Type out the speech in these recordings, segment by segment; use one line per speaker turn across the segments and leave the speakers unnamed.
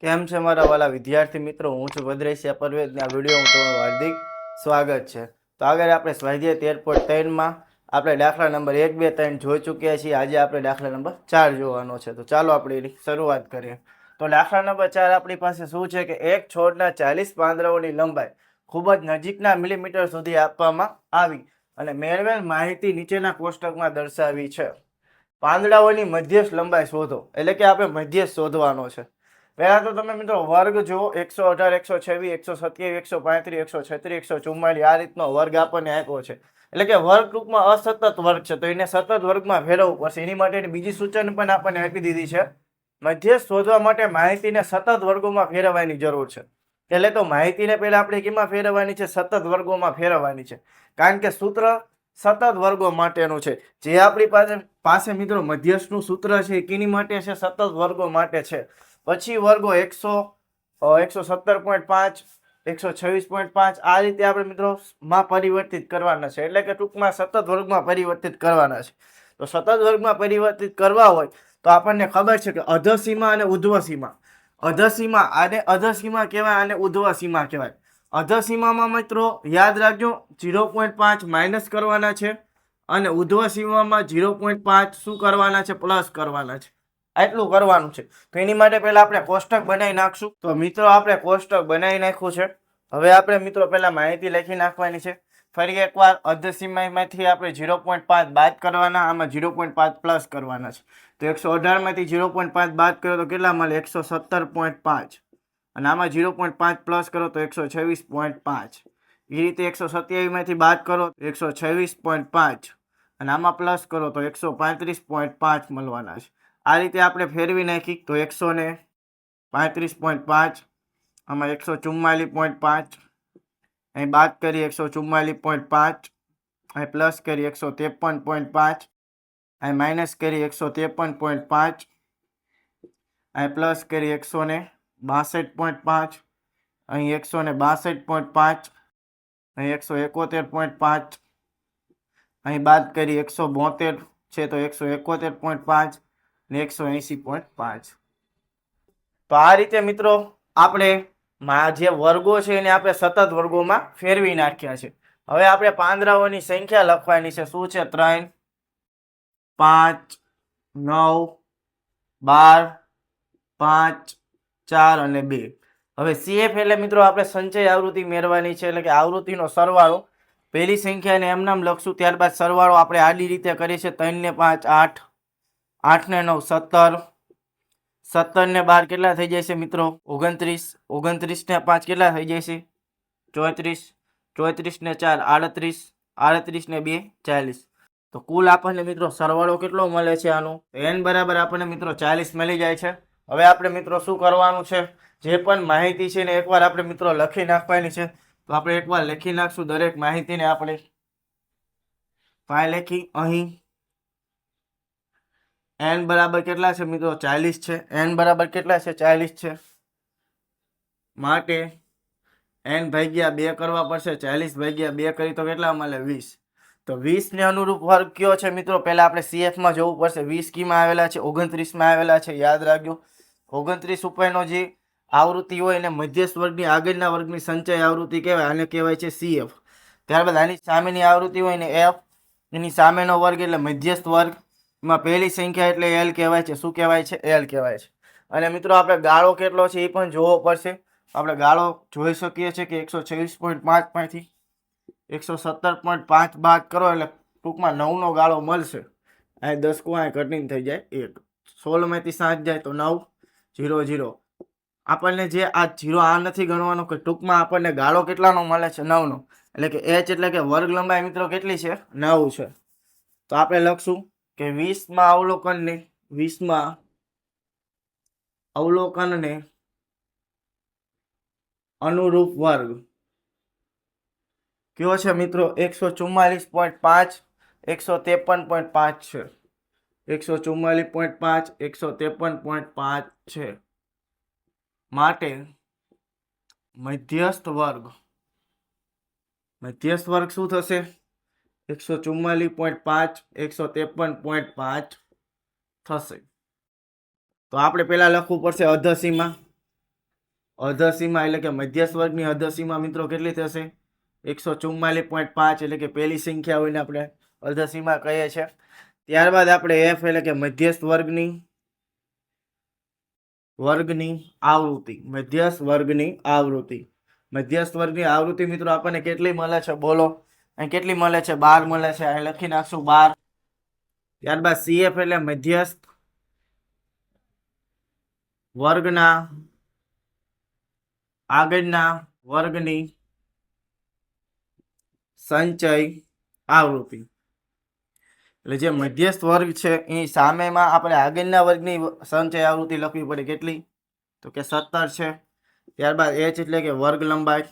કેમ છે મારા વાલા વિદ્યાર્થી મિત્રો? હું છું ભદ્રેશિયા પરવેજ ને આ વિડીયો હું તમારું હાર્દિક સ્વાગત છે. તો આગળ આપણે સ્વાધ્યાય 13.3માં આપણે દાખલા નંબર 1, 2, 3 જોઈ ચૂક્યા છીએ. આજે આપણે દાખલા નંબર 4 જોવાનો છે. તો ચાલો આપણે એની શરૂઆત કરીએ. તો દાખલા નંબર 4 આપણી પાસે શું છે કે એક છોડના 40 પાંદડાઓની લંબાઈ ખૂબ જ નજીકના મિલીમીટર સુધી આપવામાં આવી અને મેળવેલ માહિતી નીચેના કોષ્ટકમાં દર્શાવી છે. પાંદડાઓની મધ્યસ્થ લંબાઈ શોધો, એટલે કે આપણે મધ્યસ્થ શોધવાનો છે. પહેલા તો તમે મિત્રો વર્ગ જો 118, 126, 127, 135, 136, 144 આ રીતનો વર્ગ આપણને આપ્યો છે. એટલે કે વર્ગ ટૂંકમાં અસતત વર્ગ છે, તો એને સતત વર્ગમાં ફેરવવું પડશે. એની માટેની બીજી સૂચન પણ આપણને આપી દીધી છે. મધ્યસ્થ શોધવા માટે માહિતીને સતત વર્ગોમાં ફેરવવાની જરૂર છે. એટલે તો માહિતીને પહેલા આપણે કેમાં ફેરવવાની છે? સતત વર્ગોમાં ફેરવવાની છે. કારણ કે સૂત્ર સતત વર્ગો માટેનું છે. જે આપણી પાસે મિત્રો મધ્યસ્થનું સૂત્ર છે એ કેની માટે છે? સતત વર્ગો માટે છે. પછી વર્ગો 117.5, 126.5 આ રીતે આપણે મિત્રો માં પરિવર્તિત કરવાના છે. એટલે કે ટૂંકમાં સતત વર્ગમાં પરિવર્તિત કરવાના છે. તો સતત વર્ગમાં પરિવર્તિત કરવા હોય તો આપણને ખબર છે કે અધસીમા અને ઉધ્વસીમા. અધસીમા આને અધસીમા કહેવાય અને ઉધ્વસીમા કહેવાય. અધસીમામાં મિત્રો યાદ રાખજો 0.5 માઇનસ કરવાના છે અને ઉધ્વસીમામાં 0.5 શું કરવાના છે? પ્લસ કરવાના છે. આટલું કરવાનું છે. તો એની માટે પહેલા આપણે કોષ્ટક બનાવી નાખશું. તો મિત્રો આપણે કોષ્ટક બનાવી નાખ્યું છે. હવે આપણે મિત્રો પહેલા માહિતી લખી નાખવાની છે. ફરી એકવાર અર્ધસીમામાંથી આપણે 0.5 બાદ કરવાના, આમાં 0.5 પ્લસ કરવાના છે. તો 118 માંથી 0.5 બાદ કરો તો કેટલા મળે? 117.5 અને આમાં 0.5 પ્લસ કરો તો 126.5. એ રીતે 127 માંથી બાદ કરો 126.5 અને આમાં પ્લસ કરો તો 135.5 મળવાના છે. આ રીતે આપણે ફેરવી નાખી તો 135.5, આમાં 144.5, અહીં બાદ કરી 144.5, અહીં પ્લસ કરી 153.5, અહીં માઇનસ કરી 153.5, અહીં પ્લસ કરી 162.5, અહીં 162.5, અહીં 171.5, અહીં બાદ કરી 172 છે તો 171.5 ને 180.5. તો આ રીતે મિત્રો આપણે જે વર્ગો છે એને આપણે સતત વર્ગોમાં ફેરવી નાખ્યા છે. હવે આપણે પાંદડાઓની સંખ્યા લખવાની છે. શું છે? 3, 5, 9, 12, 5, 4 અને 2. હવે CF એટલે મિત્રો આપણે સંચય આવૃત્તિ મેળવવાની છે, એટલે કે આવૃત્તિનો સરવાળો. પહેલી સંખ્યાને એમ નામ લખશું, ત્યારબાદ સરવાળો આપણે આડી રીતે કરીએ છીએ. 3 ને 5 8, 8 ને 9 17, 17 ને 12 કેટલા થઈ જાય છે મિત્રો? 29, 29 ને 5 કેટલા થઈ જાય છે? 34, 34 ને 4 38, 38 ને 2 40. તો કુલ આપણને મિત્રો સરવાળો કેટલો મળે છે આનો? n બરાબર આપણને મિત્રો 40 મળી જાય છે. હવે આપણે મિત્રો શું કરવાનું છે? જે પણ માહિતી છે ને એકવાર આપણે મિત્રો લખી નાખવાની છે. તો આપણે એકવાર લખી નાખશું દરેક માહિતીને. આપણે લખી અહીં n બરાબર કેટલા છે મિત્રો? 40 છે. n બરાબર કેટલા છે? 40 છે. માટે n ભાગ્યા 2 કરવા પડશે. 40 ભાગ્યા 2 કરી તો કેટલા મળે? 20. તો 20 ને અનુરૂપ વર્ગ કયો છે મિત્રો? પહેલા આપણે CF માં જવું પડશે. 20 કીમાં આવેલા છે? 29 માં આવેલા છે. યાદ રાખજો 29 ઉપરનો જે આવૃત્તિ હોય એને મધ્યસ્થ વર્ગની આગળના વર્ગની સંચય આવૃત્તિ કહેવાય. આને કહેવાય છે CF. ત્યારબાદ આની સામેની આવૃત્તિ હોય ને F, એની સામેનો વર્ગ એટલે મધ્યસ્થ વર્ગ. એમાં પહેલી સંખ્યા એટલે L કહેવાય છે. શું કહેવાય છે? L કહેવાય છે. અને મિત્રો આપણે ગાળો કેટલો છે એ પણ જોવો પડશે. આપણે ગાળો જોઈ શકીએ છીએ કે 126.5 માંથી 117.5 બાદ કરો એટલે ટૂંકમાં 9 નો ગાળો મળશે. અહીં 10 કો અહીં કટિંગ થઈ જાય 1. 16 માંથી 7 જાય તો 9, 0, 0. આપણને જે આ 0 આ નથી ગણવાનો, કે ટૂંકમાં આપણને ગાળો કેટલાનો મળે છે? 9 નો. એટલે કે h એટલે કે વર્ગ લંબાઈ મિત્રો કેટલી છે? 9 છે. તો આપણે લખશું કે 20માં અવલોકનને અનુરૂપ વર્ગ કયો છે મિત્રો? 144.5, 153.5 છે. 144.5, 153.5 છે. માટે મધ્યસ્થ વર્ગ શું થશે? 144.5, 153.5 થશે. તો આપણે પહેલા લખવું પડશે અધસીમા. અધસીમા એટલે કે મધ્યસ્થ વર્ગની અધસીમા મિત્રો કેટલી થશે? 144.5 એટલે કે પહેલી સંખ્યા હોઈને આપણે અધસીમા કહીએ છીએ. ત્યારબાદ આપણે એફ એટલે કે મધ્યસ્થ વર્ગની આવૃત્તિ. મધ્યસ્થ વર્ગની આવૃત્તિ મિત્રો આપણને કેટલી મળે છે બોલો? અહીં કેટલી મળે છે? 12 મળે છે. અહીં લખી નાખશું 12. ત્યારબાદ સીએફ એટલે મધ્યસ્થ વર્ગના આગળના વર્ગની સંચય આવૃત્તિ. એટલે જે મધ્યસ્થ વર્ગ છે એની સામેમાં આપણે આગળના વર્ગની સંચય આવૃત્તિ લખવી પડે. કેટલી? તો કે 17 છે. ત્યારબાદ એચ એટલે કે વર્ગ લંબાઈ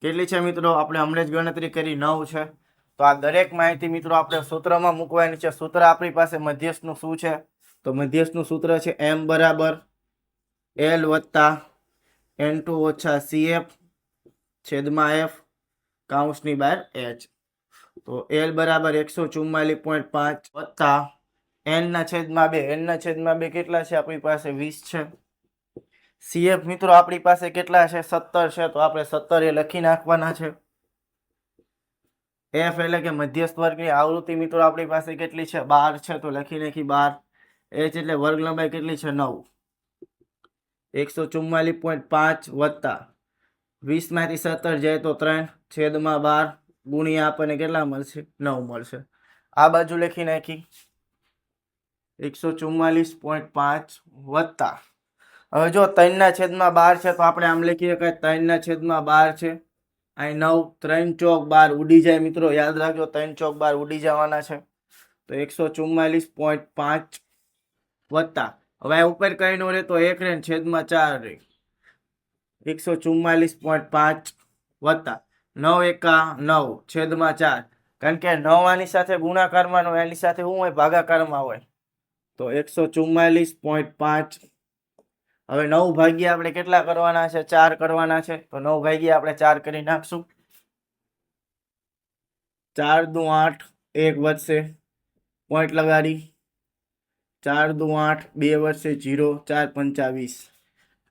કેટલી છે મિત્રો? આપણે હમણાં જ ગણતરી કરી 9 છે. તો આ દરેક માહિતી મિત્રો આપણે સૂત્રમાં મૂકવાની છે. સૂત્ર આપણી પાસે મધ્યસ્થનું શું છે? તો મધ્યસ્થનું સૂત્ર છે m બરાબર l વત્તા n2 ઓછા cf છેદમાં f કૌંસની બહાર h. તો l બરાબર 144.5 વત્તા n ના છેદમાં 2. n ના છેદમાં 2 કેટલા છે? આપણી પાસે 20 છે. cf મિત્રો આપણી પાસે કેટલા છે? 17 છે. તો આપણે 17 એ લખી નાખવાના છે. f એટલે કે મધ્યસ્થ વર્ગની આવૃત્તિ મિત્રો આપણી પાસે કેટલી છે? 12 છે. તો લખી નાખી 12. h એટલે વર્ગ લંબાઈ કેટલી છે? 9. 144.5 વત્તા 20 માંથી 17 જાય તો 3 છેદમાં 12 ગુણ્યા આપણને કેટલા મળશે? 9 મળશે. આ બાજુ લખી નાખી 144.5 વત્તા હવે જો 3 ના છેદમાં 12 છે તો આપણે આમ લખીએ કે 3 ના છેદમાં 12 છે. અહીં 9 3 ચોક 12 ઉડી જાય મિત્રો. યાદ રાખજો 3 ચોક 12 ઉડી જવાના છે. તો 144.5 વત્તા હવે ઉપર કઈ નો રહે તો 1 રહે છેદમાં 4 રહે. 144.5 વત્તા 9 એકા 9 છેદમાં 4. કારણ કે 9 આની સાથે ગુણાકારમાં હોય, એની સાથે શું હોય? ભાગાકારમાં હોય. તો 144.5 હવે 9 ભાગ્યા આપણે કેટલા કરવાના છે? 4 કરવાના છે. તો 9 ભાગ્યા આપણે 4 કરી નાખશું. 4 દુ 8 1 વધશે પોઈન્ટ લગાડી. 4 દુ 8 2 વધશે 0 4 પંચા 20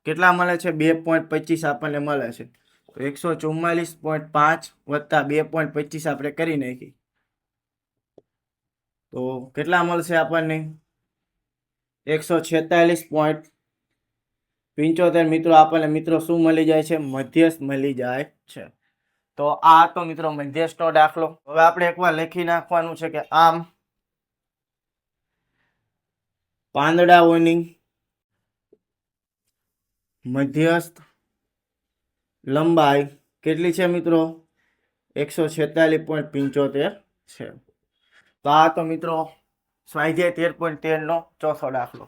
કેટલા મળે છે? 2.25 આપણને મળે છે. તો 144.5 વત્તા 2.25 આપણે કરી નાખી. તો કેટલા મળશે આપણને? 146.75 મિત્રો આપણને મિત્રો શું મળી જાય છે? મધ્યસ્થ મળી જાય છે. તો આ તો મિત્રો મધ્યસ્થનો દાખલો. હવે આપણે એકવાર લખી નાખવાનું છે કે આમ પાંદડાઓની મધ્યસ્થ લંબાઈ કેટલી છે મિત્રો? 146.75 છે. તો આ તો મિત્રો સ્વાધ્યાય 13.13 નો ચોથો દાખલો.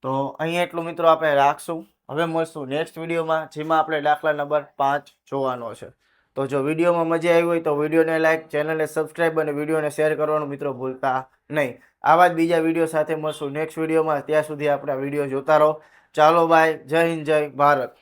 તો અહીં એટલું મિત્રો આપણે રાખશું. હવે મળશું નેક્સ્ટ વિડીયોમાં, જેમાં આપણે દાખલા નંબર 5 જોવાનો છે. તો જો વિડીયોમાં મજા આવી હોય તો વિડીયોને લાઈક, ચેનલને સબસ્ક્રાઈબ અને વિડીયોને શેર કરવાનું મિત્રો ભૂલતા નહીં. આવા જ બીજા વિડીયો સાથે મળશું નેક્સ્ટ વિડીયોમાં. ત્યાં સુધી આપણા વિડીયો જોતા રહો. ચાલો બાય. જય હિન્દ, જય ભારત.